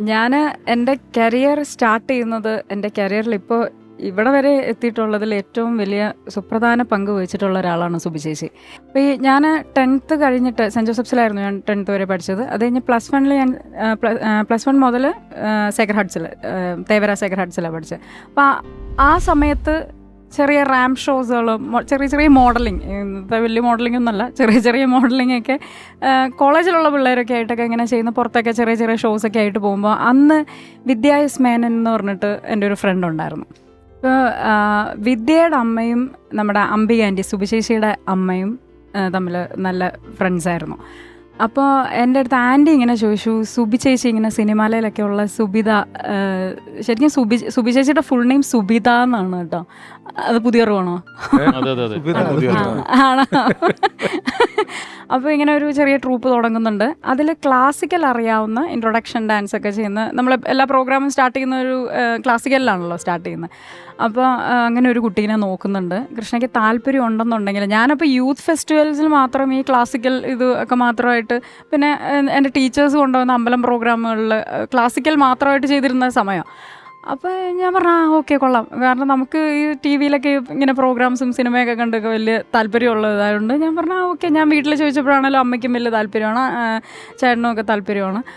ഞാൻ എൻ്റെ career start ചെയ്യുന്നത് എൻ്റെ കരിയറിൽ ഇപ്പോൾ ഇവിടെ വരെ എത്തിയിട്ടുള്ളതിൽ ഏറ്റവും വലിയ സുപ്രധാന പങ്ക് വഹിച്ചിട്ടുള്ള ഒരാളാണ് സുബി ചേച്ചി. അപ്പോൾ ഞാൻ 10th കഴിഞ്ഞിട്ട് സെൻറ്റ് ജോസഫ്സിലായിരുന്നു ഞാൻ 10th വരെ പഠിച്ചത്. അത് കഴിഞ്ഞ് +1 ഞാൻ +1 മുതൽ സേക്രഡ് ഹാർട്സിൽ തേവര സേക്രഡ് ഹാർട്സിലാണ് പഠിച്ചത്. അപ്പോൾ ആ സമയത്ത് ചെറിയ റാം ഷോസുകളും ചെറിയ ചെറിയ മോഡലിംഗ്, ഇന്നത്തെ വലിയ മോഡലിംഗ് ഒന്നുമല്ല, ചെറിയ ചെറിയ മോഡലിംഗ് ഒക്കെ കോളേജിലുള്ള പിള്ളേരൊക്കെ ആയിട്ടൊക്കെ ഇങ്ങനെ ചെയ്യുന്ന പുറത്തൊക്കെ ചെറിയ ചെറിയ ഷോസൊക്കെ ആയിട്ട് പോകുമ്പോൾ അന്ന് വിദ്യായുസ് മേനൻ എന്ന് പറഞ്ഞിട്ട് എൻ്റെ ഒരു ഫ്രണ്ട് ഉണ്ടായിരുന്നു. ഇപ്പോൾ വിദ്യയുടെ അമ്മയും നമ്മുടെ അംബിക ആൻറ്റി സുബിശേഷിയുടെ അമ്മയും തമ്മിൽ നല്ല ഫ്രണ്ട്സായിരുന്നു. അപ്പോൾ എൻ്റെ അടുത്ത് ആൻറ്റി ഇങ്ങനെ ചോദിച്ചു, സുബി ചേച്ചി ഇങ്ങനെ സിനിമാലയിലൊക്കെ ഉള്ള സുബിത, ശരിക്കും സുബി ചേച്ചിയുടെ ഫുൾ നെയിം സുബിത എന്നാണ് കേട്ടോ. അത് പുതിയ അറിവാണോ? ആണോ? അപ്പോൾ ഇങ്ങനെ ഒരു ചെറിയ ട്രൂപ്പ് തുടങ്ങുന്നുണ്ട്. അതിൽ ക്ലാസിക്കൽ അറിയാവുന്ന ഇൻട്രൊഡക്ഷൻ ഡാൻസ് ഒക്കെ ചെയ്യുന്ന, നമ്മൾ എല്ലാ പ്രോഗ്രാമും സ്റ്റാർട്ട് ചെയ്യുന്ന ഒരു ക്ലാസിക്കലിലാണല്ലോ സ്റ്റാർട്ട് ചെയ്യുന്നത്. അപ്പോൾ അങ്ങനെ ഒരു കുട്ടീനെ നോക്കുന്നുണ്ട്. കൃഷ്ണയ്ക്ക് താല്പര്യം ഉണ്ടെന്നുണ്ടെങ്കിൽ, ഞാനപ്പോൾ യൂത്ത് ഫെസ്റ്റിവൽസിൽ മാത്രം ഈ ക്ലാസിക്കൽ ഇത് ഒക്കെ മാത്രമായിട്ട്, പിന്നെ എൻ്റെ ടീച്ചേഴ്സ് കൊണ്ടുവന്ന അമ്പലം പ്രോഗ്രാമുകളിൽ ക്ലാസിക്കൽ മാത്രമായിട്ട് ചെയ്തിരുന്ന സമയം. അപ്പോൾ ഞാൻ പറഞ്ഞു ഓക്കെ കൊള്ളാം, കാരണം നമുക്ക് ഈ ടി വിയിലൊക്കെ ഇങ്ങനെ പ്രോഗ്രാംസും സിനിമയൊക്കെ കണ്ടൊക്കെ വലിയ താല്പര്യമുള്ളതായതുകൊണ്ട് ഞാൻ പറഞ്ഞു ഓക്കെ. ഞാൻ വീട്ടിൽ ചോദിച്ചപ്പോഴാണല്ലോ അമ്മയ്ക്കും വലിയ താല്പര്യമാണ്, ചേട്ടനും ഒക്കെ താല്പര്യമാണ്.